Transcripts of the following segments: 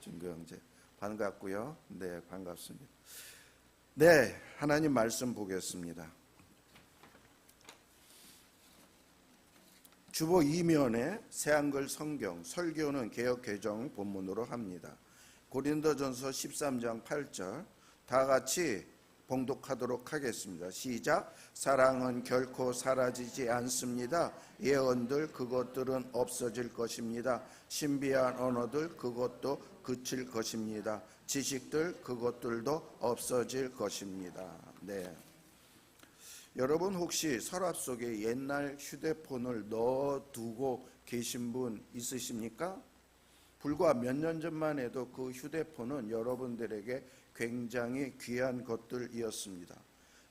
준구 형제 반갑고요. 네, 반갑습니다. 네, 하나님 말씀 보겠습니다. 주보 2면에 새한글 성경 설교는 개역 개정 본문으로 합니다. 고린도전서 13장 8절 다 같이 봉독하도록 하겠습니다. 시작. 사랑은 결코 사라지지 않습니다. 예언들 그것들은 없어질 것입니다. 신비한 언어들 그것도 그칠 것입니다. 지식들 그것들도 없어질 것입니다. 네. 여러분 혹시 서랍 속에 옛날 휴대폰을 넣어두고 계신 분 있으십니까? 불과 몇 년 전만 해도 그 휴대폰은 여러분들에게 굉장히 귀한 것들이었습니다.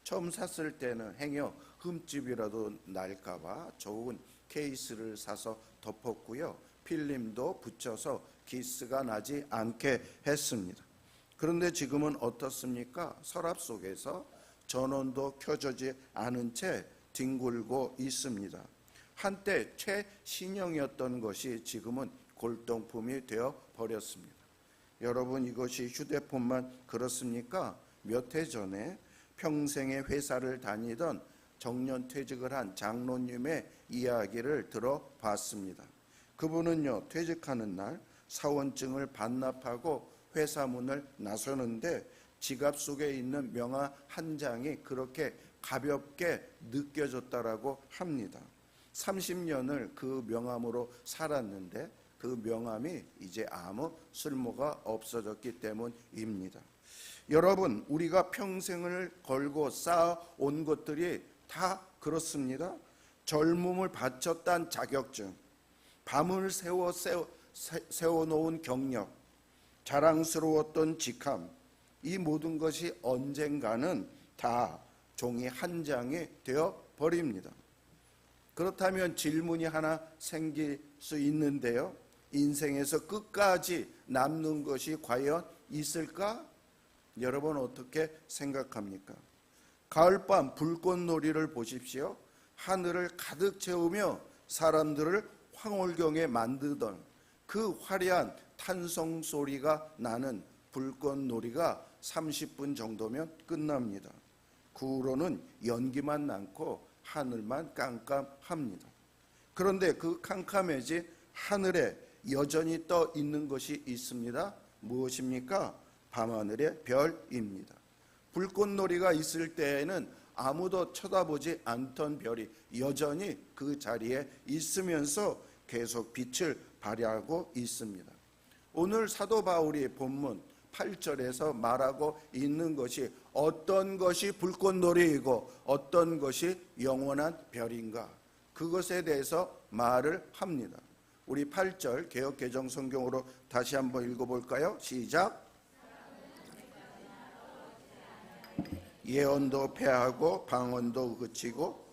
처음 샀을 때는 행여 흠집이라도 날까봐 좋은 케이스를 사서 덮었고요. 필름도 붙여서 기스가 나지 않게 했습니다. 그런데 지금은 어떻습니까? 서랍 속에서 전원도 켜지지 않은 채 뒹굴고 있습니다. 한때 최신형이었던 것이 지금은 골동품이 되어 버렸습니다. 여러분 이것이 휴대폰만 그렇습니까? 몇 해 전에 평생의 회사를 다니던 정년퇴직을 한 장로님의 이야기를 들어봤습니다. 그분은요, 퇴직하는 날 사원증을 반납하고 회사 문을 나서는데 지갑 속에 있는 명함 한 장이 그렇게 가볍게 느껴졌다라고 합니다. 30년을 그 명함으로 살았는데 그 명함이 이제 아무 쓸모가 없어졌기 때문입니다. 여러분, 우리가 평생을 걸고 쌓아온 것들이 다 그렇습니다. 젊음을 바쳤던 자격증, 밤을 세워놓은 경력, 자랑스러웠던 직함, 이 모든 것이 언젠가는 다 종이 한 장이 되어 버립니다. 그렇다면 질문이 하나 생길 수 있는데요. 인생에서 끝까지 남는 것이 과연 있을까? 여러분 어떻게 생각합니까? 가을밤 불꽃놀이를 보십시오. 하늘을 가득 채우며 사람들을 황홀경에 만들던 그 화려한 탄성 소리가 나는 불꽃놀이가 30분 정도면 끝납니다. 그 후로는 연기만 남고 하늘만 깜깜합니다. 그런데 그 캄캄해진 하늘에 여전히 떠 있는 것이 있습니다. 무엇입니까? 밤하늘의 별입니다. 불꽃놀이가 있을 때에는 아무도 쳐다보지 않던 별이 여전히 그 자리에 있으면서 계속 빛을 발하고 있습니다. 오늘 사도 바울이 본문 8절에서 말하고 있는 것이 어떤 것이 불꽃놀이이고 어떤 것이 영원한 별인가, 그것에 대해서 말을 합니다. 우리 8절 개역개정 성경으로 다시 한번 읽어볼까요? 시작. 예언도 패하고 방언도 그치고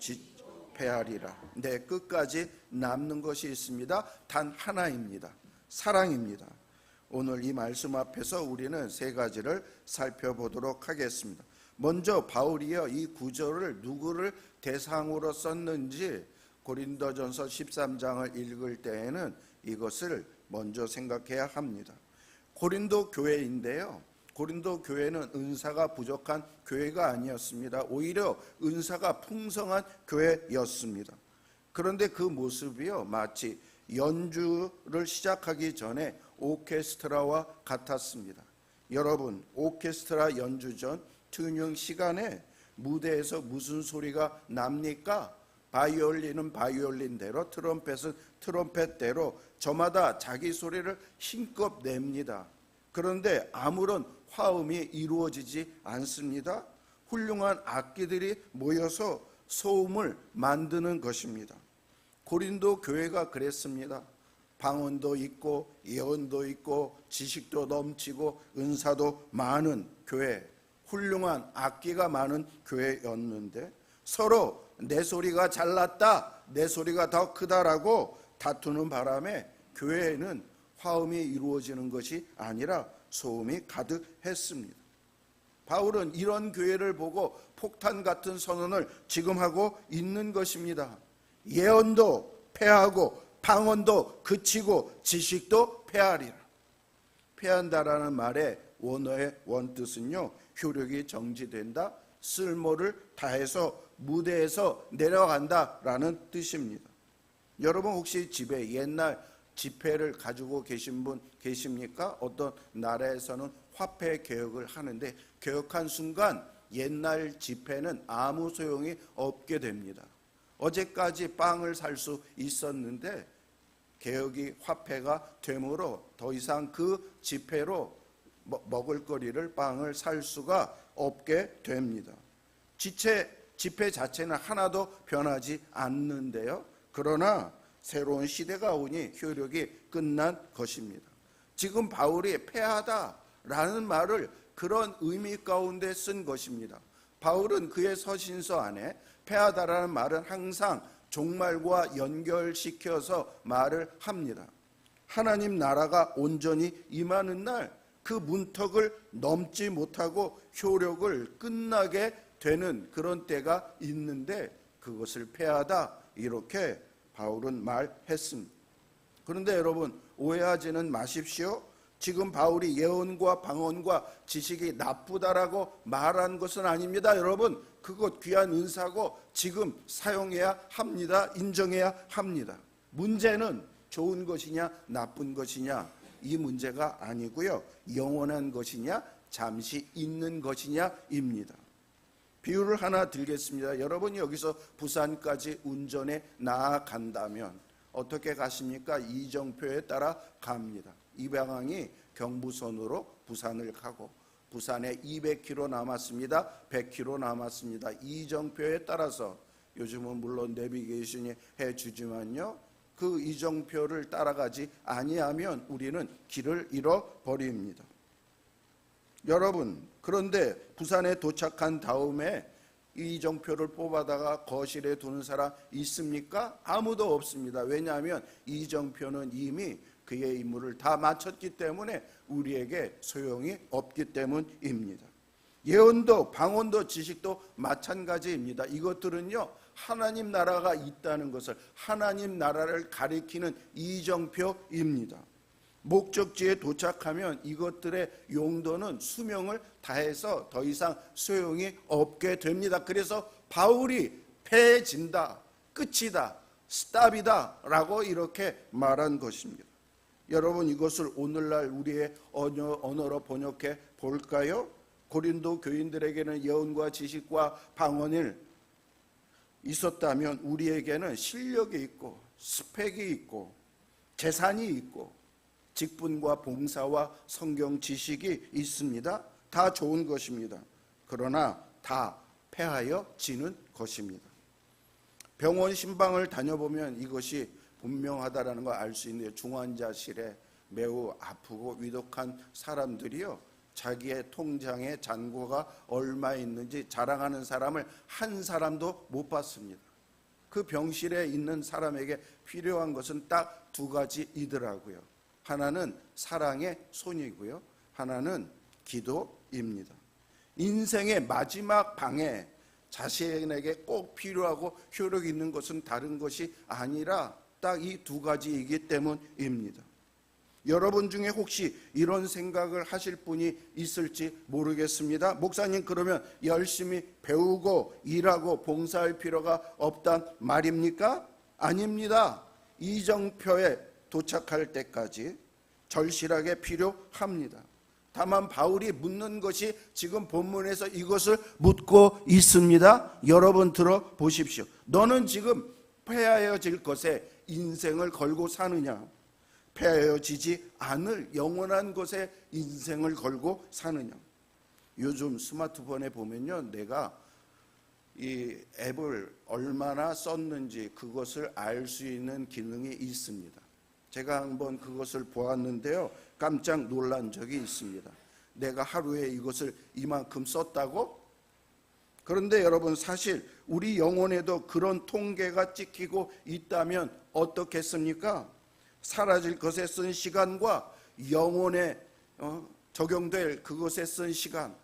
패하리라. 네, 끝까지 남는 것이 있습니다. 단 하나입니다. 사랑입니다. 오늘 이 말씀 앞에서 우리는 세 가지를 살펴보도록 하겠습니다. 먼저 바울이요, 이 구절을 누구를 대상으로 썼는지 고린도전서 13장을 읽을 때에는 이것을 먼저 생각해야 합니다. 고린도 교회인데요, 고린도 교회는 은사가 부족한 교회가 아니었습니다. 오히려 은사가 풍성한 교회였습니다. 그런데 그 모습이요, 마치 연주를 시작하기 전에 오케스트라와 같았습니다. 여러분, 오케스트라 연주 전 튜닝 시간에 무대에서 무슨 소리가 납니까? 바이올린은 바이올린대로, 트럼펫은 트럼펫대로 저마다 자기 소리를 힘껏 냅니다. 그런데 아무런 화음이 이루어지지 않습니다. 훌륭한 악기들이 모여서 소음을 만드는 것입니다. 고린도 교회가 그랬습니다. 방언도 있고 예언도 있고 지식도 넘치고 은사도 많은 교회, 훌륭한 악기가 많은 교회였는데 서로 내 소리가 잘났다, 내 소리가 더 크다라고 다투는 바람에 교회에는 화음이 이루어지는 것이 아니라 소음이 가득했습니다. 바울은 이런 교회를 보고 폭탄 같은 선언을 지금 하고 있는 것입니다. 예언도 패하고 방언도 그치고 지식도 패하리라. 패한다라는 말의 원어의 원뜻은요, 효력이 정지된다, 쓸모를 다해서 무대에서 내려간다라는 뜻입니다. 여러분 혹시 집에 옛날 지폐를 가지고 계신 분 계십니까? 어떤 나라에서는 화폐 개혁을 하는데 개혁한 순간 옛날 지폐는 아무 소용이 없게 됩니다. 어제까지 빵을 살 수 있었는데 개혁이 화폐가 되므로 더 이상 그 지폐로 먹을거리를 빵을 살 수가 없게 됩니다. 지폐 자체는 하나도 변하지 않는데요. 그러나 새로운 시대가 오니 효력이 끝난 것입니다. 지금 바울이 패하다라는 말을 그런 의미 가운데 쓴 것입니다. 바울은 그의 서신서 안에 패하다라는 말은 항상 종말과 연결시켜서 말을 합니다. 하나님 나라가 온전히 임하는 날 그 문턱을 넘지 못하고 효력을 끝나게 되는 그런 때가 있는데 그것을 패하다 이렇게 바울은 말했습니다. 그런데 여러분 오해하지는 마십시오. 지금 바울이 예언과 방언과 지식이 나쁘다라고 말한 것은 아닙니다. 여러분 그것 귀한 은사고 지금 사용해야 합니다. 인정해야 합니다. 문제는 좋은 것이냐 나쁜 것이냐 이 문제가 아니고요. 영원한 것이냐 잠시 있는 것이냐입니다. 비유를 하나 들겠습니다. 여러분이 여기서 부산까지 운전해 나아간다면 어떻게 가십니까? 이정표에 따라 갑니다. 이 방향이 경부선으로 부산을 가고 부산에 200km 남았습니다. 100km 남았습니다. 이정표에 따라서 요즘은 물론 내비게이션이 해주지만요. 그 이정표를 따라가지 아니하면 우리는 길을 잃어버립니다. 여러분 그런데 부산에 도착한 다음에 이정표를 뽑아다가 거실에 두는 사람 있습니까? 아무도 없습니다. 왜냐하면 이정표는 이미 그의 임무를 다 마쳤기 때문에 우리에게 소용이 없기 때문입니다. 예언도 방언도 지식도 마찬가지입니다. 이것들은요 하나님 나라가 있다는 것을 하나님 나라를 가리키는 이정표입니다. 목적지에 도착하면 이것들의 용도는 수명을 다해서 더 이상 소용이 없게 됩니다. 그래서 바울이 패해진다, 끝이다, 스탑이다 라고 이렇게 말한 것입니다. 여러분 이것을 오늘날 우리의 언어로 번역해 볼까요? 고린도 교인들에게는 예언과 지식과 방언을 있었다면 우리에게는 실력이 있고 스펙이 있고 재산이 있고 직분과 봉사와 성경 지식이 있습니다. 다 좋은 것입니다. 그러나 다 패하여 지는 것입니다. 병원 신방을 다녀보면 이것이 분명하다라는 걸 알 수 있는데 중환자실에 매우 아프고 위독한 사람들이요 자기의 통장에 잔고가 얼마 있는지 자랑하는 사람을 한 사람도 못 봤습니다. 그 병실에 있는 사람에게 필요한 것은 딱 두 가지이더라고요. 하나는 사랑의 손이고요. 하나는 기도입니다. 인생의 마지막 방에 자신에게 꼭 필요하고 효력 있는 것은 다른 것이 아니라 딱 이 두 가지이기 때문입니다. 여러분 중에 혹시 이런 생각을 하실 분이 있을지 모르겠습니다. 목사님 그러면 열심히 배우고 일하고 봉사할 필요가 없단 말입니까? 아닙니다. 이정표에 도착할 때까지 절실하게 필요합니다. 다만 바울이 묻는 것이 지금 본문에서 이것을 묻고 있습니다. 여러분 들어보십시오. 너는 지금 패하여질 것에 인생을 걸고 사느냐? 패하여지지 않을 영원한 것에 인생을 걸고 사느냐? 요즘 스마트폰에 보면요, 내가 이 앱을 얼마나 썼는지 그것을 알 수 있는 기능이 있습니다. 제가 한번 그것을 보았는데요, 깜짝 놀란 적이 있습니다. 내가 하루에 이것을 이만큼 썼다고? 그런데 여러분 사실 우리 영혼에도 그런 통계가 찍히고 있다면 어떻겠습니까? 사라질 것에 쓴 시간과 영혼에 적용될 그것에 쓴 시간,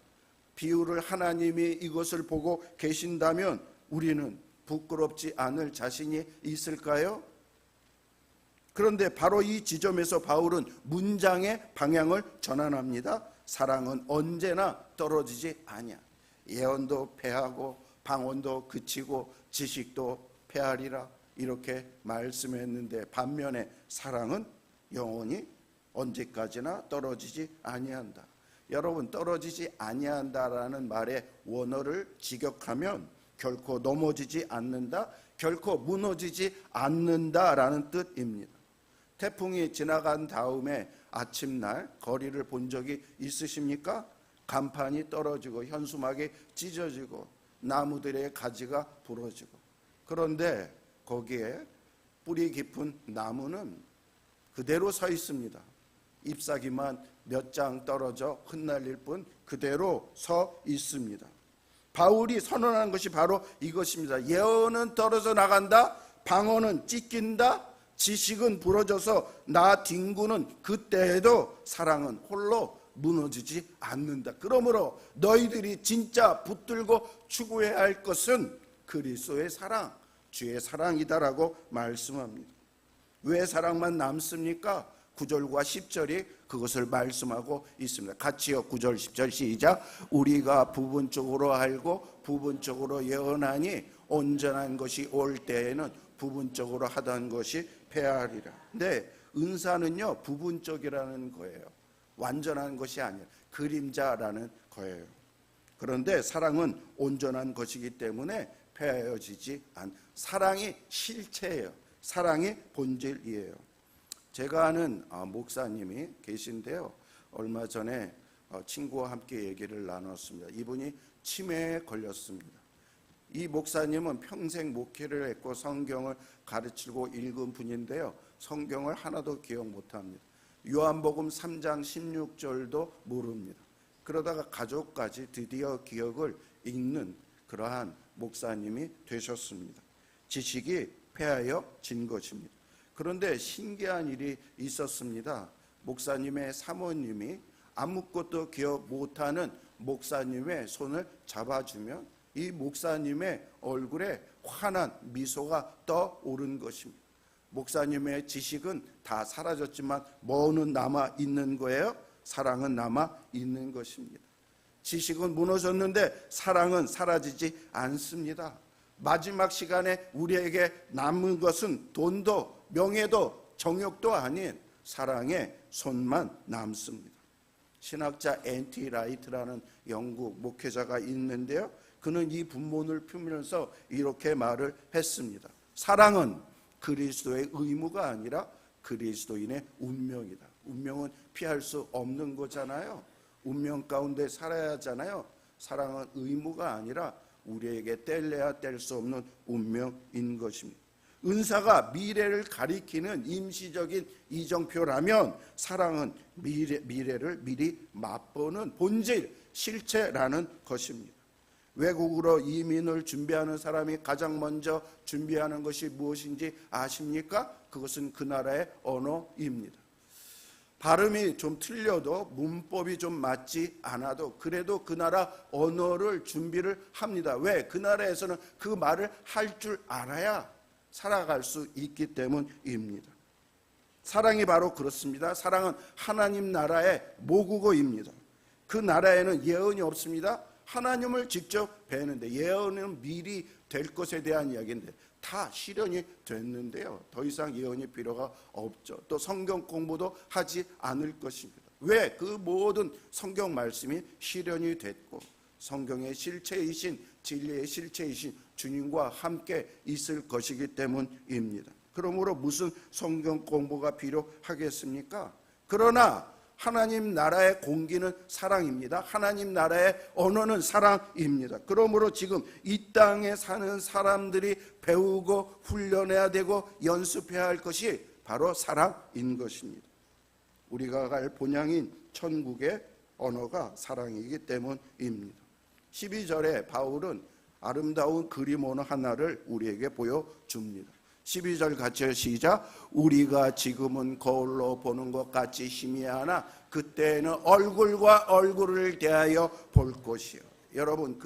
비율을 하나님이 이것을 보고 계신다면 우리는 부끄럽지 않을 자신이 있을까요? 그런데 바로 이 지점에서 바울은 문장의 방향을 전환합니다. 사랑은 언제나 떨어지지 아니야. 예언도 패하고 방언도 그치고 지식도 패하리라, 이렇게 말씀했는데 반면에 사랑은 영원히 언제까지나 떨어지지 아니한다. 여러분, 떨어지지 아니한다라는 말의 원어를 직역하면 결코 넘어지지 않는다, 결코 무너지지 않는다라는 뜻입니다. 태풍이 지나간 다음에 아침날 거리를 본 적이 있으십니까? 간판이 떨어지고 현수막이 찢어지고 나무들의 가지가 부러지고, 그런데 거기에 뿌리 깊은 나무는 그대로 서 있습니다. 잎사귀만 몇 장 떨어져 흩날릴 뿐 그대로 서 있습니다. 바울이 선언하는 것이 바로 이것입니다. 예언은 떨어져 나간다, 방언은 찢긴다, 지식은 부러져서 나 뒹구는 그때에도 사랑은 홀로 무너지지 않는다. 그러므로 너희들이 진짜 붙들고 추구해야 할 것은 그리스도의 사랑, 주의 사랑이다라고 말씀합니다. 왜 사랑만 남습니까? 9절과 10절이 그것을 말씀하고 있습니다. 같이요. 9절 10절 시작. 우리가 부분적으로 알고 부분적으로 예언하니 온전한 것이 올 때에는 부분적으로 하던 것이 패하리라. 근데 은사는요, 부분적이라는 거예요. 완전한 것이 아니에요. 그림자라는 거예요. 그런데 사랑은 온전한 것이기 때문에 패하여지지 않. 사랑이 실체예요. 사랑이 본질이에요. 제가 아는 목사님이 계신데요, 얼마 전에 친구와 함께 얘기를 나눴습니다. 이분이 치매에 걸렸습니다. 이 목사님은 평생 목회를 했고 성경을 가르치고 읽은 분인데요, 성경을 하나도 기억 못합니다. 요한복음 3장 16절도 모릅니다. 그러다가 가족까지 드디어 기억을 읽는 그러한 목사님이 되셨습니다. 지식이 패하여진 것입니다. 그런데 신기한 일이 있었습니다. 목사님의 사모님이 아무것도 기억 못하는 목사님의 손을 잡아주면 이 목사님의 얼굴에 환한 미소가 떠오른 것입니다. 목사님의 지식은 다 사라졌지만 뭐는 남아 있는 거예요? 사랑은 남아 있는 것입니다. 지식은 무너졌는데 사랑은 사라지지 않습니다. 마지막 시간에 우리에게 남은 것은 돈도 명예도 정욕도 아닌 사랑의 손만 남습니다. 신학자 N.T. 라이트라는 영국 목회자가 있는데요, 그는 이 분문을 펴면서 이렇게 말을 했습니다. 사랑은 그리스도의 의무가 아니라 그리스도인의 운명이다. 운명은 피할 수 없는 거잖아요. 운명 가운데 살아야 하잖아요. 사랑은 의무가 아니라 우리에게 뗄래야 뗄 수 없는 운명인 것입니다. 은사가 미래를 가리키는 임시적인 이정표라면 사랑은 미래를 미리 맛보는 본질, 실체라는 것입니다. 외국으로 이민을 준비하는 사람이 가장 먼저 준비하는 것이 무엇인지 아십니까? 그것은 그 나라의 언어입니다. 발음이 좀 틀려도 문법이 좀 맞지 않아도 그래도 그 나라 언어를 준비를 합니다. 왜? 그 나라에서는 그 말을 할 줄 알아야 살아갈 수 있기 때문입니다. 사랑이 바로 그렇습니다. 사랑은 하나님 나라의 모국어입니다. 그 나라에는 예언이 없습니다. 하나님을 직접 뵈는데, 예언은 미리 될 것에 대한 이야기인데 다 실현이 됐는데요, 더 이상 예언이 필요가 없죠. 또 성경 공부도 하지 않을 것입니다. 왜? 그 모든 성경 말씀이 실현이 됐고 성경의 실체이신, 진리의 실체이신 주님과 함께 있을 것이기 때문입니다. 그러므로 무슨 성경 공부가 필요하겠습니까? 그러나 하나님 나라의 공기는 사랑입니다. 하나님 나라의 언어는 사랑입니다. 그러므로 지금 이 땅에 사는 사람들이 배우고 훈련해야 되고 연습해야 할 것이 바로 사랑인 것입니다. 우리가 갈 본향인 천국의 언어가 사랑이기 때문입니다. 12절에 바울은 아름다운 그림 언어 하나를 우리에게 보여줍니다. 12절 같이 시작. 우리가 지금은 거울로 보는 것 같이 희미하나 그때에는 얼굴과 얼굴을 대하여 볼 것이요. 여러분,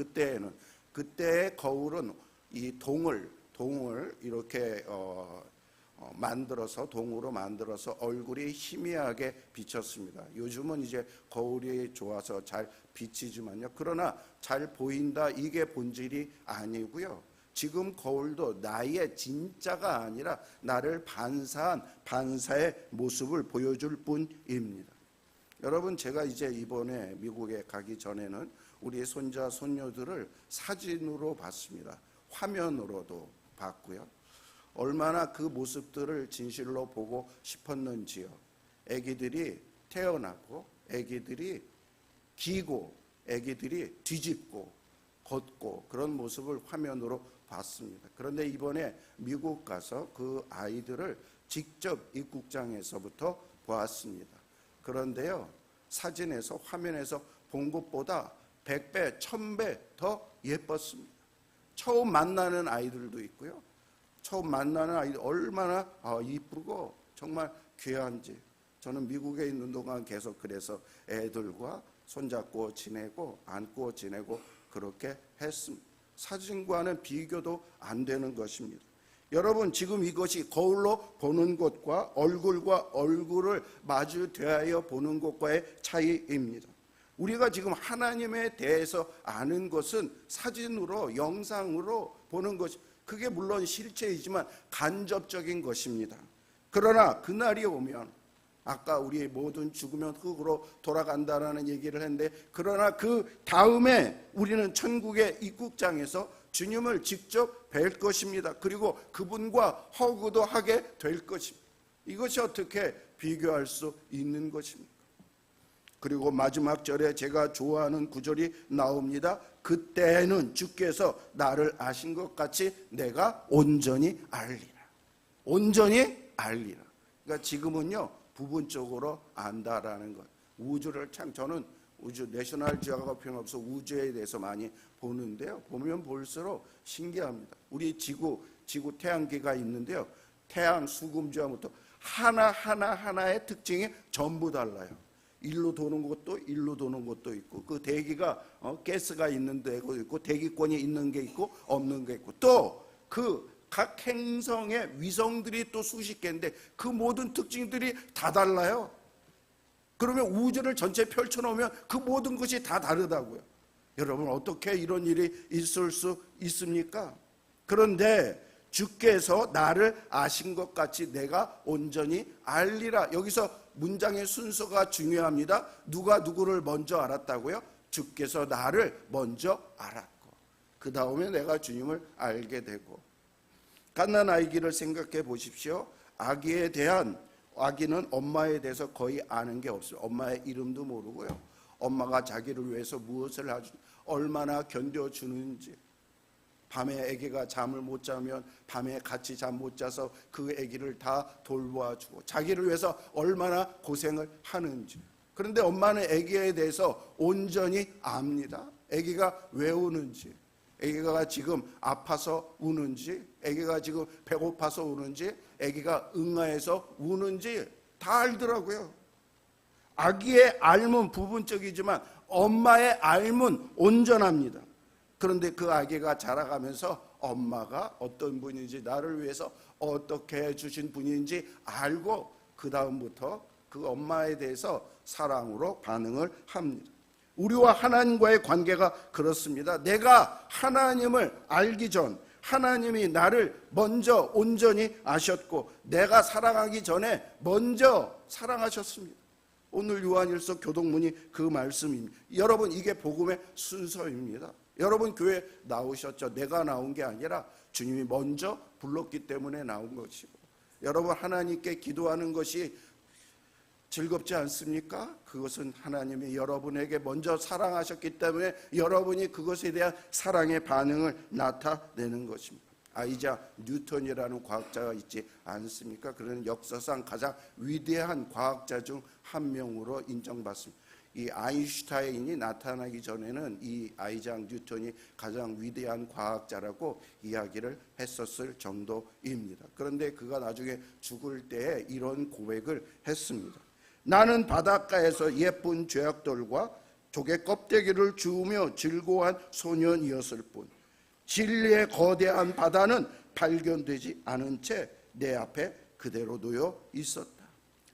그때의 거울은 이 동을 이렇게 만들어서 동으로 만들어서 얼굴이 희미하게 비쳤습니다. 요즘은 이제 거울이 좋아서 잘 비치지만요. 그러나 잘 보인다 이게 본질이 아니고요. 지금 거울도 나의 진짜가 아니라 나를 반사한 반사의 모습을 보여줄 뿐입니다. 여러분, 제가 이제 이번에 미국에 가기 전에는 우리 손자 손녀들을 사진으로 봤습니다. 화면으로도 봤고요. 얼마나 그 모습들을 진실로 보고 싶었는지요. 아기들이 태어나고 아기들이 기고 아기들이 뒤집고 걷고 그런 모습을 화면으로 봤습니다. 그런데 이번에 미국 가서 그 아이들을 직접 입국장에서부터 보았습니다. 그런데요, 사진에서 화면에서 본 것보다 100배, 1000배 더 예뻤습니다. 처음 만나는 아이들도 있고요. 처음 만나는 아이들 얼마나 이쁘고 정말 귀한지. 저는 미국에 있는 동안 계속 그래서 애들과 손잡고 지내고 안고 지내고 그렇게 했습니다. 사진과는 비교도 안 되는 것입니다. 여러분, 지금 이것이 거울로 보는 것과 얼굴과 얼굴을 마주 대하여 보는 것과의 차이입니다. 우리가 지금 하나님에 대해서 아는 것은 사진으로 영상으로 보는 것, 그게 물론 실체이지만 간접적인 것입니다. 그러나 그날이 오면, 아까 우리 모든 죽으면 흙으로 돌아간다라는 얘기를 했는데, 그러나 그 다음에 우리는 천국의 입국장에서 주님을 직접 뵐 것입니다. 그리고 그분과 허구도 하게 될 것입니다. 이것이 어떻게 비교할 수 있는 것입니까? 그리고 마지막 절에 제가 좋아하는 구절이 나옵니다. 그때는 주께서 나를 아신 것 같이 내가 온전히 알리라. 온전히 알리라. 그러니까 지금은요, 부분적으로 안다라는 것. 우주를 참, 저는 우주 내셔널 지오그래픽 없어 우주에 대해서 많이 보는데요. 보면 볼수록 신기합니다. 우리 지구 태양계가 있는데요. 태양 수금주와부터 하나의 특징이 전부 달라요. 일로 도는 것도 일로 도는 것도 있고, 그 대기가 가스가 있는 데고 있고, 대기권이 있는 게 있고 없는 게 있고, 또 그 각 행성의 위성들이 또 수십 개인데 그 모든 특징들이 다 달라요. 그러면 우주를 전체 펼쳐놓으면 그 모든 것이 다 다르다고요. 여러분, 어떻게 이런 일이 있을 수 있습니까? 그런데 주께서 나를 아신 것 같이 내가 온전히 알리라. 여기서 문장의 순서가 중요합니다. 누가 누구를 먼저 알았다고요? 주께서 나를 먼저 알았고, 그 다음에 내가 주님을 알게 되고. 갓난아기를 생각해 보십시오. 아기는 엄마에 대해서 거의 아는 게 없어요. 엄마의 이름도 모르고요. 엄마가 자기를 위해서 무엇을 하지, 얼마나 견뎌주는지. 밤에 아기가 잠을 못 자면 밤에 같이 잠 못 자서 그 아기를 다 돌봐주고, 자기를 위해서 얼마나 고생을 하는지. 그런데 엄마는 아기에 대해서 온전히 압니다. 아기가 왜 우는지, 아기가 지금 아파서 우는지, 아기가 지금 배고파서 우는지, 아기가 응아해서 우는지 다 알더라고요. 아기의 알은 부분적이지만 엄마의 알은 온전합니다. 그런데 그 아기가 자라가면서 엄마가 어떤 분인지, 나를 위해서 어떻게 해주신 분인지 알고 그 다음부터 그 엄마에 대해서 사랑으로 반응을 합니다. 우리와 하나님과의 관계가 그렇습니다. 내가 하나님을 알기 전 하나님이 나를 먼저 온전히 아셨고, 내가 사랑하기 전에 먼저 사랑하셨습니다. 오늘 요한일서 교동문이 그 말씀입니다. 여러분, 이게 복음의 순서입니다. 여러분, 교회 나오셨죠? 내가 나온 게 아니라 주님이 먼저 불렀기 때문에 나온 것이고, 여러분, 하나님께 기도하는 것이 즐겁지 않습니까? 그것은 하나님이 여러분에게 먼저 사랑하셨기 때문에 여러분이 그것에 대한 사랑의 반응을 나타내는 것입니다. 아이작 뉴턴이라는 과학자가 있지 않습니까? 그는 역사상 가장 위대한 과학자 중 한 명으로 인정받습니다. 이 아인슈타인이 나타나기 전에는 이 아이작 뉴턴이 가장 위대한 과학자라고 이야기를 했었을 정도입니다. 그런데 그가 나중에 죽을 때에 이런 고백을 했습니다. 나는 바닷가에서 예쁜 죄악돌과 조개 껍데기를 주우며 즐거워한 소년이었을 뿐, 진리의 거대한 바다는 발견되지 않은 채 내 앞에 그대로 놓여 있었다.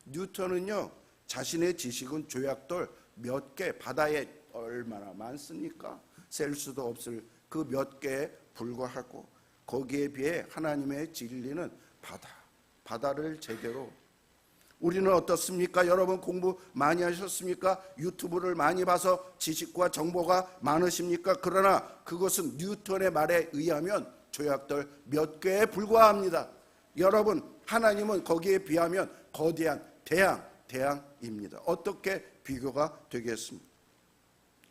뉴턴은요, 자신의 지식은 조약돌 몇 개, 바다에 얼마나 많습니까? 셀 수도 없을 그 몇 개에 불과하고, 거기에 비해 하나님의 진리는 바다를 제대로. 우리는 어떻습니까? 여러분 공부 많이 하셨습니까? 유튜브를 많이 봐서 지식과 정보가 많으십니까? 그러나 그것은 뉴턴의 말에 의하면 조약돌 몇 개에 불과합니다. 여러분, 하나님은 거기에 비하면 거대한 대양입니다. 어떻게 비교가 되겠습니까?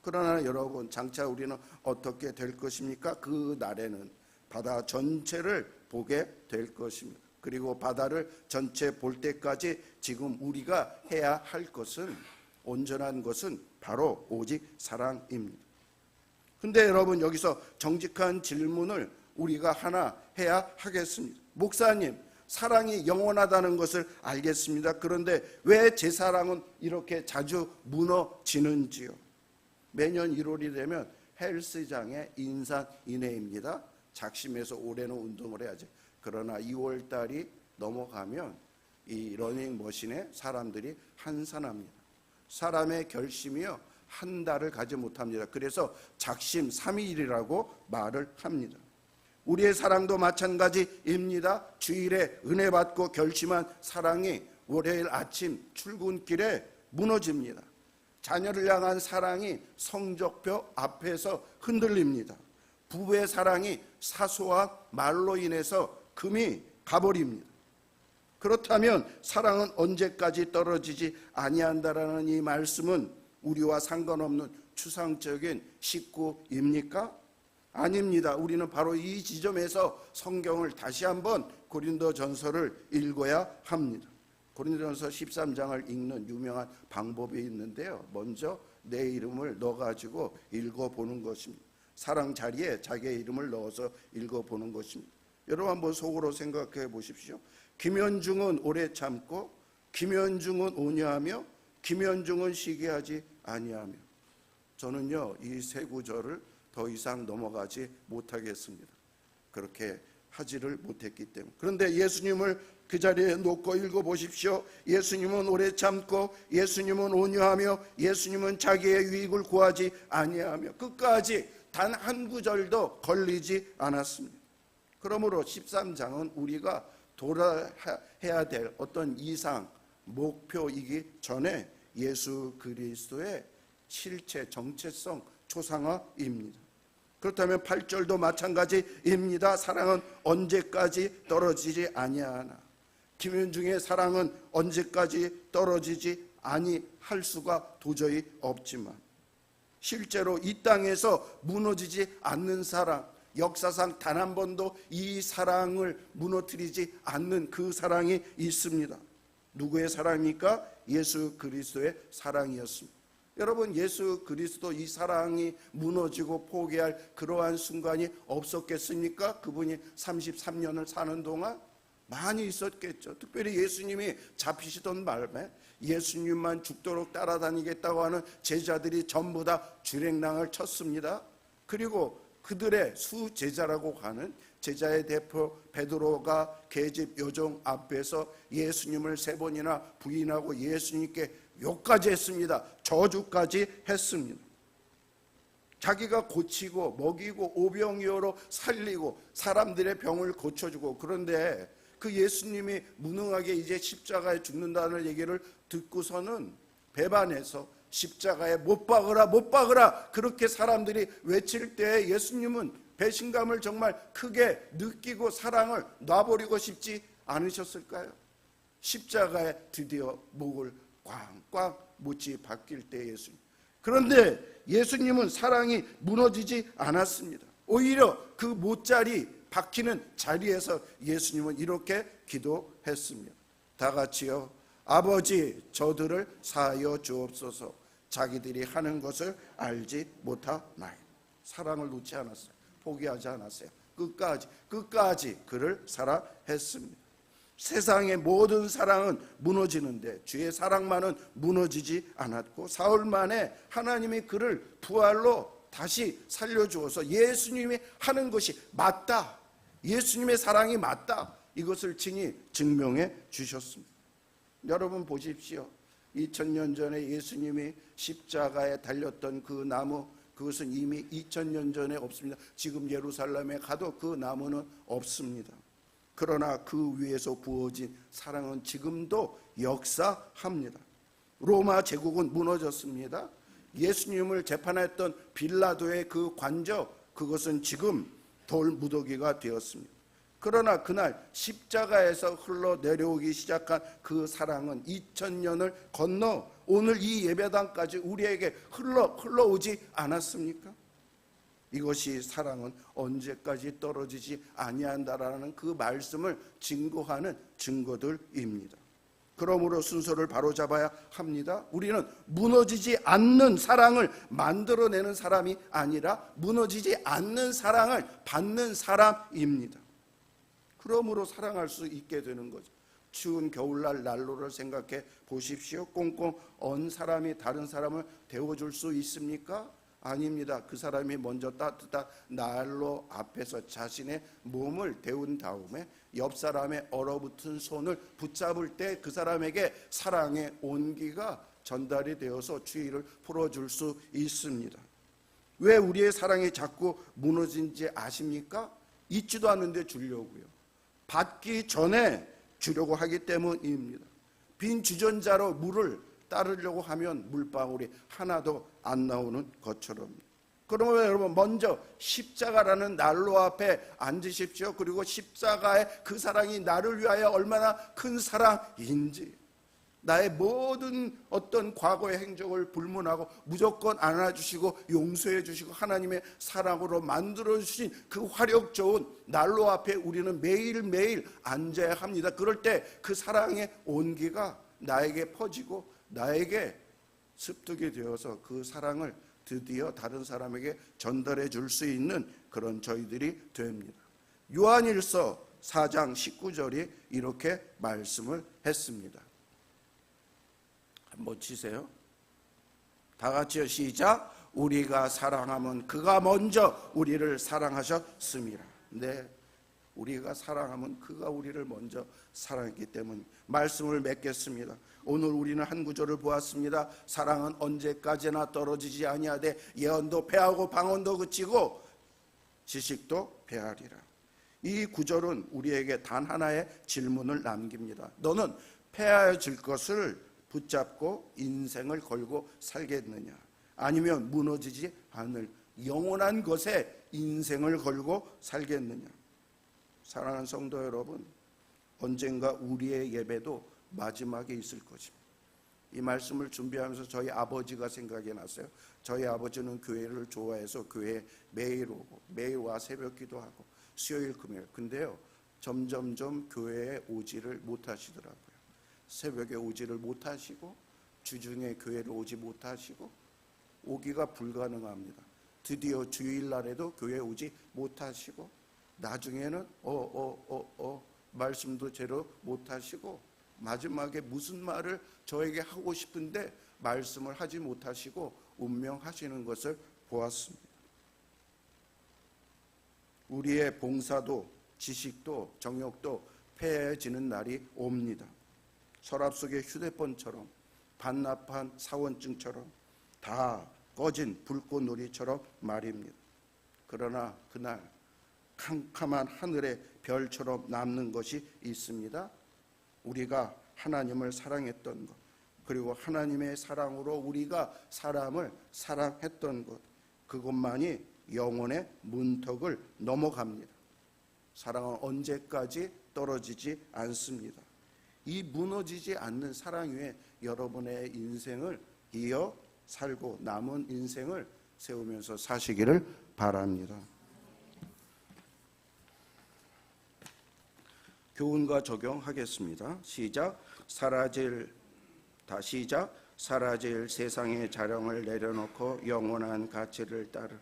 그러나 여러분, 장차 우리는 어떻게 될 것입니까? 그 날에는 바다 전체를 보게 될 것입니다. 그리고 바다를 전체 볼 때까지 지금 우리가 해야 할 것은, 온전한 것은 바로 오직 사랑입니다. 근데 여러분, 여기서 정직한 질문을 우리가 하나 해야 하겠습니다. 목사님, 사랑이 영원하다는 것을 알겠습니다. 그런데 왜 제 사랑은 이렇게 자주 무너지는지요? 매년 1월이 되면 헬스장의 인산인해입니다. 작심해서 올해는 운동을 해야지. 그러나 2월 달이 넘어가면 이 러닝머신에 사람들이 한산합니다. 사람의 결심이요, 한 달을 가지 못합니다. 그래서 작심 3일이라고 말을 합니다. 우리의 사랑도 마찬가지입니다. 주일에 은혜 받고 결심한 사랑이 월요일 아침 출근길에 무너집니다. 자녀를 향한 사랑이 성적표 앞에서 흔들립니다. 부부의 사랑이 사소한 말로 인해서 금이 가버립니다. 그렇다면 사랑은 언제까지 떨어지지 아니한다라는 이 말씀은 우리와 상관없는 추상적인 식구입니까? 아닙니다. 우리는 바로 이 지점에서 성경을 다시 한번 고린도전서를 읽어야 합니다. 고린도전서 13장을 읽는 유명한 방법이 있는데요, 먼저 내 이름을 넣어가지고 읽어보는 것입니다. 사랑 자리에 자기의 이름을 넣어서 읽어보는 것입니다. 여러분 한번 속으로 생각해 보십시오. 김현중은 오래 참고, 김현중은 온유하며, 김현중은 시기하지 아니하며. 저는요, 이 세 구절을 더 이상 넘어가지 못하겠습니다. 그렇게 하지를 못했기 때문에. 그런데 예수님을 그 자리에 놓고 읽어보십시오. 예수님은 오래 참고, 예수님은 온유하며, 예수님은 자기의 유익을 구하지 아니하며. 끝까지 단 한 구절도 걸리지 않았습니다. 그러므로 13장은 우리가 돌아야 될 어떤 이상 목표이기 전에 예수 그리스도의 실체, 정체성 초상화입니다. 그렇다면 8절도 마찬가지입니다. 사랑은 언제까지 떨어지지 아니하나. 김현중의 사랑은 언제까지 떨어지지 아니할 수가 도저히 없지만, 실제로 이 땅에서 무너지지 않는 사랑, 역사상 단 한 번도 이 사랑을 무너뜨리지 않는 그 사랑이 있습니다. 누구의 사랑입니까? 예수 그리스도의 사랑이었습니다. 여러분, 예수 그리스도 이 사랑이 무너지고 포기할 그러한 순간이 없었겠습니까? 그분이 33년을 사는 동안 많이 있었겠죠. 특별히 예수님이 잡히시던 말에 예수님만 죽도록 따라다니겠다고 하는 제자들이 전부 다 주랭랑을 쳤습니다. 그리고 그들의 수제자라고 하는 제자의 대표 베드로가 계집 요정 앞에서 예수님을 3번이나 부인하고 예수님께 욕까지 했습니다. 저주까지 했습니다. 자기가 고치고 먹이고 오병이어로 살리고 사람들의 병을 고쳐주고, 그런데 그 예수님이 무능하게 이제 십자가에 죽는다는 얘기를 듣고서는 배반해서 십자가에 못 박으라 못 박으라 그렇게 사람들이 외칠 때 예수님은 배신감을 정말 크게 느끼고 사랑을 놔버리고 싶지 않으셨을까요? 십자가에 드디어 목을 꽝꽝 못이 박힐 때 예수님. 그런데 예수님은 사랑이 무너지지 않았습니다. 오히려 그 못자리 박히는 자리에서 예수님은 이렇게 기도했습니다. 다 같이요. 아버지, 저들을 사하여 주옵소서. 자기들이 하는 것을 알지 못하나이다. 사랑을 놓지 않았어요. 포기하지 않았어요. 끝까지 그를 사랑했습니다. 세상의 모든 사랑은 무너지는데 주의 사랑만은 무너지지 않았고, 사흘 만에 하나님이 그를 부활로 다시 살려주어서 예수님이 하는 것이 맞다, 예수님의 사랑이 맞다, 이것을 친히 증명해 주셨습니다. 여러분 보십시오. 2000년 전에 예수님이 십자가에 달렸던 그 나무, 그것은 이미 2000년 전에 없습니다. 지금 예루살렘에 가도 그 나무는 없습니다. 그러나 그 위에서 부어진 사랑은 지금도 역사합니다. 로마 제국은 무너졌습니다. 예수님을 재판했던 빌라도의 그 관저, 그것은 지금 돌무더기가 되었습니다. 그러나 그날 십자가에서 흘러내려오기 시작한 그 사랑은 2000년을 건너 오늘 이 예배당까지 우리에게 흘러오지 않았습니까? 이것이 사랑은 언제까지 떨어지지 아니한다라는 그 말씀을 증거하는 증거들입니다. 그러므로 순서를 바로잡아야 합니다. 우리는 무너지지 않는 사랑을 만들어내는 사람이 아니라 무너지지 않는 사랑을 받는 사람입니다. 그러므로 사랑할 수 있게 되는 거죠. 추운 겨울날 난로를 생각해 보십시오. 꽁꽁 언 사람이 다른 사람을 데워줄 수 있습니까? 아닙니다. 그 사람이 먼저 따뜻한 난로 앞에서 자신의 몸을 데운 다음에 옆 사람의 얼어붙은 손을 붙잡을 때 그 사람에게 사랑의 온기가 전달이 되어서 추위를 풀어줄 수 있습니다. 왜 우리의 사랑이 자꾸 무너진지 아십니까? 있지도 않은데 주려고요. 받기 전에 주려고 하기 때문입니다. 빈 주전자로 물을 따르려고 하면 물방울이 하나도 안 나오는 것처럼. 그러면 여러분 먼저 십자가라는 난로 앞에 앉으십시오. 그리고 십자가의 그 사랑이 나를 위하여 얼마나 큰 사랑인지, 나의 모든 어떤 과거의 행적을 불문하고 무조건 안아주시고 용서해 주시고 하나님의 사랑으로 만들어주신 그 화력 좋은 난로 앞에 우리는 매일매일 앉아야 합니다. 그럴 때 그 사랑의 온기가 나에게 퍼지고 나에게 습득이 되어서 그 사랑을 드디어 다른 사람에게 전달해 줄 수 있는 그런 저희들이 됩니다. 요한일서 4장 19절이 이렇게 말씀을 했습니다. 한번 치세요. 다 같이요. 시작. 우리가 사랑하면 그가 먼저 우리를 사랑하셨음이라. 네, 우리가 사랑하면 그가 우리를 먼저 사랑했기 때문에. 말씀을 맺겠습니다. 오늘 우리는 한 구절을 보았습니다. 사랑은 언제까지나 떨어지지 아니하되 예언도 패하고 방언도 그치고 지식도 패하리라. 이 구절은 우리에게 단 하나의 질문을 남깁니다. 너는 패하여질 것을 붙잡고 인생을 걸고 살겠느냐, 아니면 무너지지 않을 영원한 것에 인생을 걸고 살겠느냐. 사랑하는 성도 여러분, 언젠가 우리의 예배도 마지막에 있을 것입니다. 이 말씀을 준비하면서 저희 아버지가 생각이 났어요. 저희 아버지는 교회를 좋아해서 교회에 매일 오고 매일 와 새벽 기도하고 수요일 금요일. 근데요, 점점점 교회에 오지를 못하시더라고요. 새벽에 오지를 못하시고 주중에 교회를 오지 못하시고 오기가 불가능합니다. 드디어 주일날에도 교회에 오지 못하시고 나중에는 말씀도 제대로 못하시고 마지막에 무슨 말을 저에게 하고 싶은데 말씀을 하지 못하시고 운명하시는 것을 보았습니다. 우리의 봉사도 지식도 정욕도 패해지는 날이 옵니다. 서랍 속의 휴대폰처럼 반납한 사원증처럼 다 꺼진 불꽃놀이처럼 말입니다. 그러나 그날 캄캄한 하늘의 별처럼 남는 것이 있습니다. 우리가 하나님을 사랑했던 것, 그리고 하나님의 사랑으로 우리가 사람을 사랑했던 것, 그것만이 영혼의 문턱을 넘어갑니다. 사랑은 언제까지 떨어지지 않습니다. 이 무너지지 않는 사랑 위에 여러분의 인생을 이어 살고 남은 인생을 세우면서 사시기를 바랍니다. 교훈과 적용하겠습니다. 시작. 사라질 세상의 자랑을 내려놓고 영원한 가치를 따르.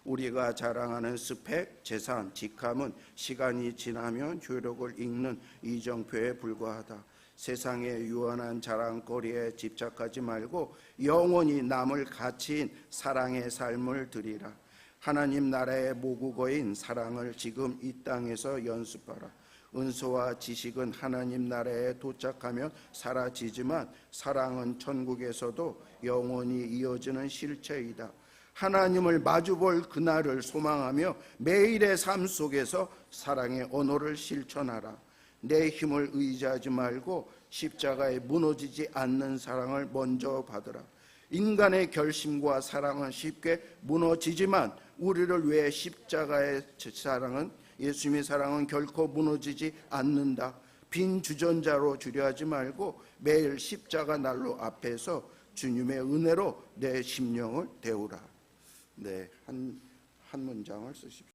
우리가 자랑하는 스펙, 재산, 직함은 시간이 지나면 효력을 잃는 이정표에 불과하다. 세상의 유한한 자랑거리에 집착하지 말고 영원히 남을 가치인 사랑의 삶을 드리라. 하나님 나라의 모국어인 사랑을 지금 이 땅에서 연습하라. 은사와 지식은 하나님 나라에 도착하면 사라지지만 사랑은 천국에서도 영원히 이어지는 실체이다. 하나님을 마주볼 그날을 소망하며 매일의 삶 속에서 사랑의 언어를 실천하라. 내 힘을 의지하지 말고 십자가에 무너지지 않는 사랑을 먼저 받으라. 인간의 결심과 사랑은 쉽게 무너지지만 우리를 위해 십자가의 사랑은, 예수님의 사랑은 결코 무너지지 않는다. 빈 주전자로 주려 하지 말고 매일 십자가 난로 앞에서 주님의 은혜로 내 심령을 데우라. 네, 한 문장을 쓰십시오.